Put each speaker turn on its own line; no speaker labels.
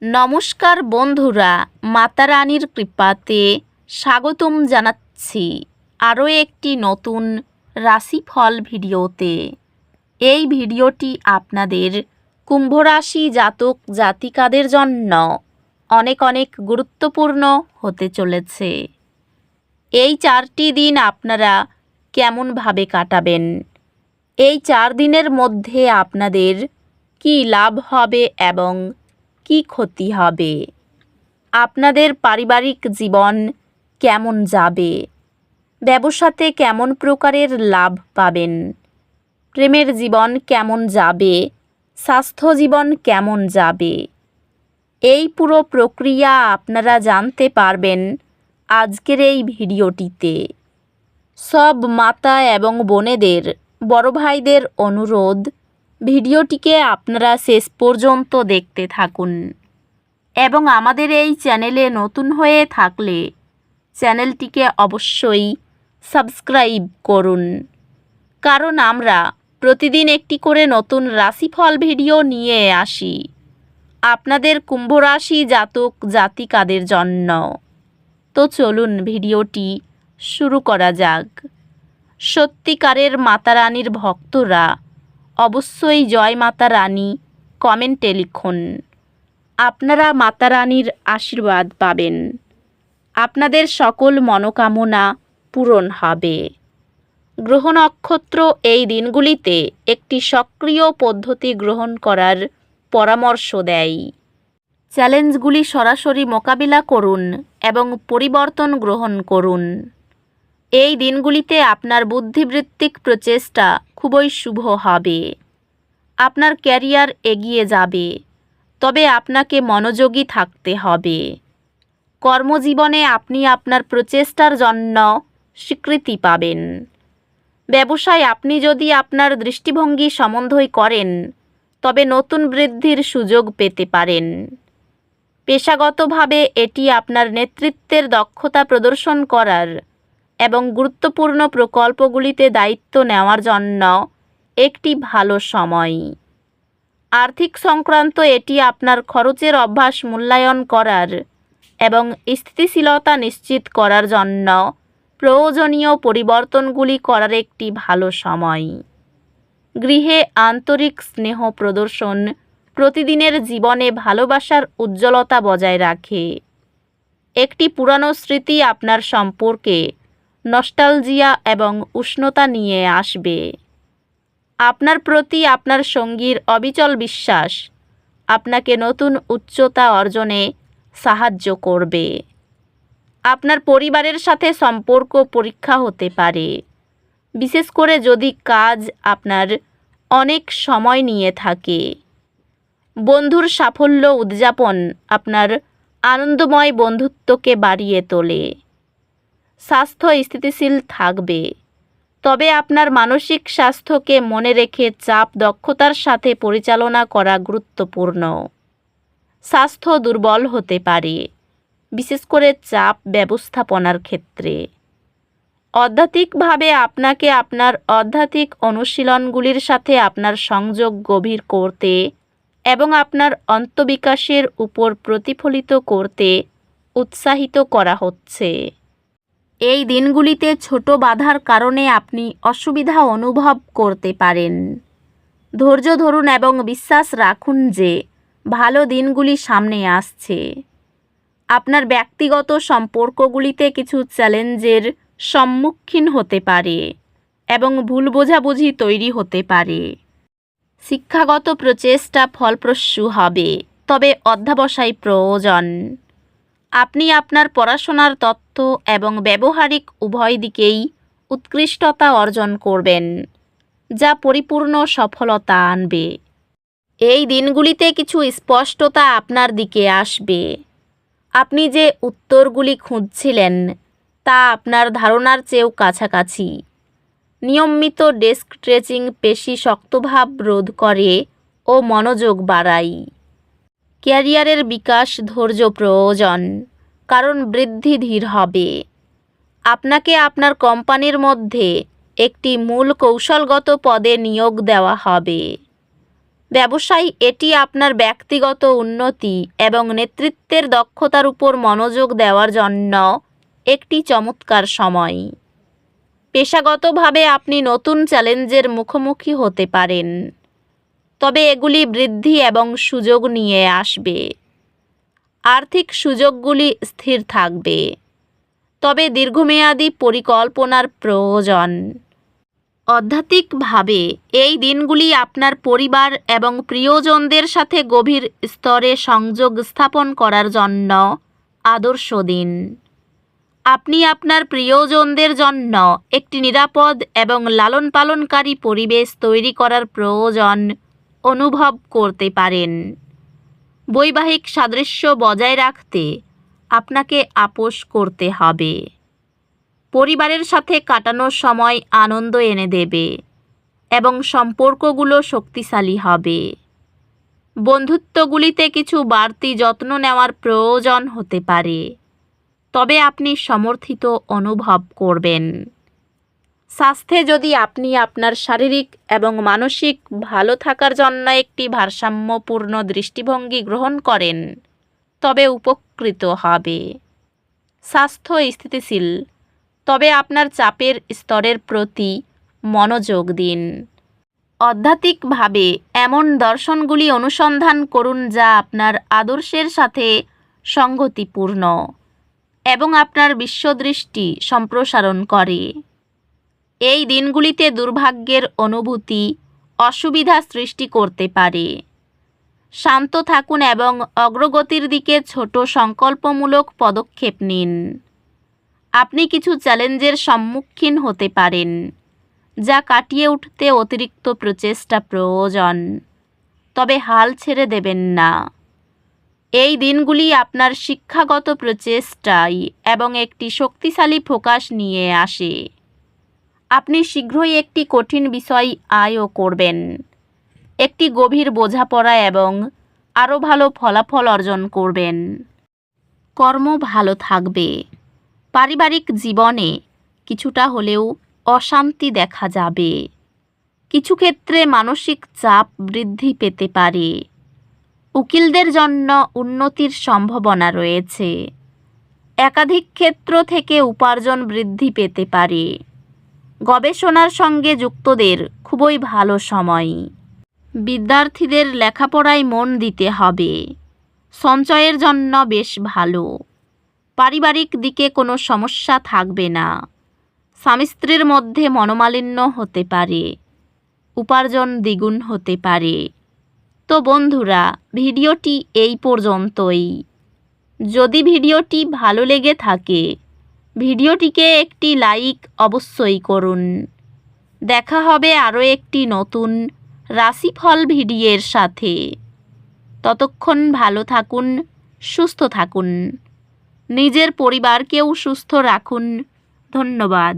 নমস্কার বন্ধুরা, মাতা রানীর কৃপাতে স্বাগতম জানাচ্ছি আরও একটি নতুন রাশিফল ভিডিওতে। এই ভিডিওটি আপনাদের কুম্ভ রাশি জাতক জাতিকাদের জন্য অনেক অনেক গুরুত্বপূর্ণ হতে চলেছে। এই 4টি দিন আপনারা কেমনভাবে কাটাবেন, এই 4 দিনের মধ্যে আপনাদের কি লাভ হবে এবং কি ক্ষতি হবে, আপনাদের পারিবারিক জীবন কেমন যাবে, ব্যবসাতে কেমন প্রকারের লাভ পাবেন, প্রেমের জীবন কেমন যাবে, স্বাস্থ্য জীবন কেমন যাবে, এই পুরো প্রক্রিয়া আপনারা জানতে পারবেন আজকের এই ভিডিওটিতে। সব মাতা এবং বোনেদের, বড় ভাইদের অনুরোধ, ভিডিওটিকে আপনারা শেষ পর্যন্ত দেখতে থাকুন এবং আমাদের এই চ্যানেলে নতুন হয়ে থাকলে চ্যানেলটিকে অবশ্যই সাবস্ক্রাইব করুন, কারণ আমরা প্রতিদিন একটি করে নতুন রাশিফল ভিডিও নিয়ে আসি আপনাদের কুম্ভ রাশি জাতক জাতিকাদের জন্য। তো চলুন ভিডিওটি শুরু করা যাক। সত্যিকারের মাতা রানীর ভক্তরা অবশ্যই জয় মাতা রানী কমেন্টে লিখুন। আপনারা মাতা রানীর আশীর্বাদ পাবেন, আপনাদের সকল মনোকামনা পূরণ হবে। গ্রহ নক্ষত্র এই দিনগুলিতে একটি সক্রিয় পদ্ধতি গ্রহণ করার পরামর্শ দেয়। চ্যালেঞ্জগুলি সরাসরি মোকাবিলা করুন এবং পরিবর্তন গ্রহণ করুন। এই দিনগুলিতে আপনার বুদ্ধিবৃত্তিক প্রচেষ্টা খুবই শুভ হবে। আপনার ক্যারিয়ার এগিয়ে যাবে, তবে আপনাকে মনোযোগী থাকতে হবে। কর্মজীবনে আপনি আপনার প্রচেষ্টার জন্য স্বীকৃতি পাবেন। ব্যবসায় আপনি যদি আপনার দৃষ্টিভঙ্গি সমন্বয় করেন, তবে নতুন বৃদ্ধির সুযোগ পেতে পারেন। পেশাগতভাবে এটি আপনার নেতৃত্বের দক্ষতা প্রদর্শন করার এবং গুরুত্বপূর্ণ প্রকল্পগুলিতে দায়িত্ব নেওয়ার জন্য একটি ভালো সময়। আর্থিক সংক্রান্ত এটি আপনার খরচের অভ্যাস মূল্যায়ন করার এবং স্থিতিশীলতা নিশ্চিত করার জন্য প্রয়োজনীয় পরিবর্তনগুলি করার একটি ভালো সময়। গৃহে আন্তরিক স্নেহ প্রদর্শন প্রতিদিনের জীবনে ভালোবাসার উজ্জ্বলতা বজায় রাখে। একটি পুরানো স্মৃতি আপনার সম্পর্কে নস্টালজিয়া এবং উষ্ণতা নিয়ে আসবে। আপনার প্রতি আপনার সঙ্গীর অবিচল বিশ্বাস আপনাকে নতুন উচ্চতা অর্জনে সাহায্য করবে। আপনার পরিবারের সাথে সম্পর্ক পরীক্ষা হতে পারে, বিশেষ করে যদি কাজ আপনার অনেক সময় নিয়ে থাকে। বন্ধুর সাফল্য উদযাপন আপনার আনন্দময় বন্ধুত্বকে বাড়িয়ে তোলে। স্বাস্থ্য স্থিতিশীল থাকবে, তবে আপনার মানসিক স্বাস্থ্যকে মনে রেখে চাপ দক্ষতার সাথে পরিচালনা করা গুরুত্বপূর্ণ। স্বাস্থ্য দুর্বল হতে পারে, বিশেষ করে চাপ ব্যবস্থাপনার ক্ষেত্রে। আধ্যাত্মিকভাবে আপনাকে আপনার আধ্যাত্মিক অনুশীলনগুলির সাথে আপনার সংযোগ গভীর করতে এবং আপনার অন্তর্বিকাশের উপর প্রতিফলিত করতে উৎসাহিত করা হচ্ছে। এই দিনগুলিতে ছোট বাধার কারণে আপনি অসুবিধা অনুভব করতে পারেন। ধৈর্য ধরুন এবং বিশ্বাস রাখুন যে ভালো দিনগুলি সামনে আসছে। আপনার ব্যক্তিগত সম্পর্কগুলিতে কিছু চ্যালেঞ্জের সম্মুখীন হতে পারে এবং ভুল বোঝাবুঝি তৈরি হতে পারে। শিক্ষাগত প্রচেষ্টা ফলপ্রসূ হবে, তবে অধ্যবসায় প্রয়োজন। আপনি আপনার পড়াশোনার তথ্য এবং ব্যবহারিক উভয় দিকেই উৎকৃষ্টতা অর্জন করবেন, যা পরিপূর্ণ সফলতা আনবে। এই দিনগুলিতে কিছু স্পষ্টতা আপনার দিকে আসবে। আপনি যে উত্তরগুলি খুঁজছিলেন তা আপনার ধারণার চেয়েও কাছাকাছি। নিয়মিত ডেস্ক স্ট্রেচিং পেশি শক্তভাব রোধ করে ও মনোযোগ বাড়ায়। ক্যারিয়ারের বিকাশ ধৈর্য প্রয়োজন, কারণ বৃদ্ধি ধীর হবে। আপনাকে আপনার কোম্পানির মধ্যে একটি মূল কৌশলগত পদে নিয়োগ দেওয়া হবে। ব্যবসায় এটি আপনার ব্যক্তিগত উন্নতি এবং নেতৃত্বের দক্ষতার উপর মনোযোগ দেওয়ার জন্য একটি চমৎকার সময়। পেশাগতভাবে আপনি নতুন চ্যালেঞ্জের মুখোমুখি হতে পারেন, তবে এগুলি বৃদ্ধি এবং সুযোগ নিয়ে আসবে। আর্থিক সুযোগগুলি স্থির থাকবে, তবে দীর্ঘমেয়াদী পরিকল্পনার প্রয়োজন। আধ্যাত্মিকভাবে এই দিনগুলি আপনার পরিবার এবং প্রিয়জনদের সাথে গভীর স্তরে সংযোগ স্থাপন করার জন্য আদর্শ দিন। আপনি আপনার প্রিয়জনদের জন্য একটি নিরাপদ এবং লালন পালনকারী পরিবেশ তৈরি করার প্রয়োজন অনুভব করতে পারেন। বৈবাহিক সাদৃশ্য বজায় রাখতে আপনাকে আপোস করতে হবে। পরিবারের সাথে কাটানো সময় আনন্দ এনে দেবে এবং সম্পর্কগুলো শক্তিশালী হবে। বন্ধুত্বগুলিতে কিছু বাড়তি যত্ন নেওয়ার প্রয়োজন হতে পারে, তবে আপনি সমর্থিত অনুভব করবেন। স্বাস্থ্যে যদি আপনি আপনার শারীরিক এবং মানসিক ভালো থাকার জন্য একটি ভারসাম্যপূর্ণ দৃষ্টিভঙ্গি গ্রহণ করেন, তবে উপকৃত হবে। স্বাস্থ্য স্থিতিশীল, তবে আপনার চাপের স্তরের প্রতি মনোযোগ দিন। আধ্যাত্মিকভাবে এমন দর্শনগুলি অনুসন্ধান করুন যা আপনার আদর্শের সাথে সঙ্গতিপূর্ণ এবং আপনার বিশ্বদৃষ্টি সম্প্রসারণ করে। এই দিনগুলিতে দুর্ভাগ্যের অনুভূতি অসুবিধা সৃষ্টি করতে পারে। শান্ত থাকুন এবং অগ্রগতির দিকে ছোট সংকল্পমূলক পদক্ষেপ নিন। আপনি কিছু চ্যালেঞ্জের সম্মুখীন হতে পারেন, যা কাটিয়ে উঠতে অতিরিক্ত প্রচেষ্টা প্রয়োজন, তবে হাল ছেড়ে দেবেন না। এই দিনগুলি আপনার শিক্ষাগত প্রচেষ্টায় এবং একটি শক্তিশালী ফোকাস নিয়ে আসে। আপনি শীঘ্রই একটি কঠিন বিষয় আয়ও করবেন, একটি গভীর বোঝাপড়া এবং আরও ভালো ফলাফল অর্জন করবেন। কর্ম ভালো থাকবে। পারিবারিক জীবনে কিছুটা হলেও অশান্তি দেখা যাবে। কিছু ক্ষেত্রে মানসিক চাপ বৃদ্ধি পেতে পারে। উকিলদের জন্য উন্নতির সম্ভাবনা রয়েছে। একাধিক ক্ষেত্র থেকে উপার্জন বৃদ্ধি পেতে পারে। গবেষণার সঙ্গে যুক্তদের খুবই ভালো সময়। বিদ্যার্থীদের লেখাপড়ায় মন দিতে হবে। সঞ্চয়ের জন্য বেশ ভালো। পারিবারিক দিকে কোনো সমস্যা থাকবে না। স্বামী স্ত্রীর মধ্যে মনোমালিন্য হতে পারে। উপার্জন দ্বিগুণ হতে পারে। তো বন্ধুরা, ভিডিওটি এই পর্যন্তই। যদি ভিডিওটি ভালো লেগে থাকে, ভিডিওটিকে একটি লাইক অবশ্যই করুন। দেখা হবে আরও একটি নতুন রাশিফল ভিডিওর সাথে। ততক্ষণ ভালো থাকুন, সুস্থ থাকুন। নিজের পরিবারকেও সুস্থ রাখুন। ধন্যবাদ।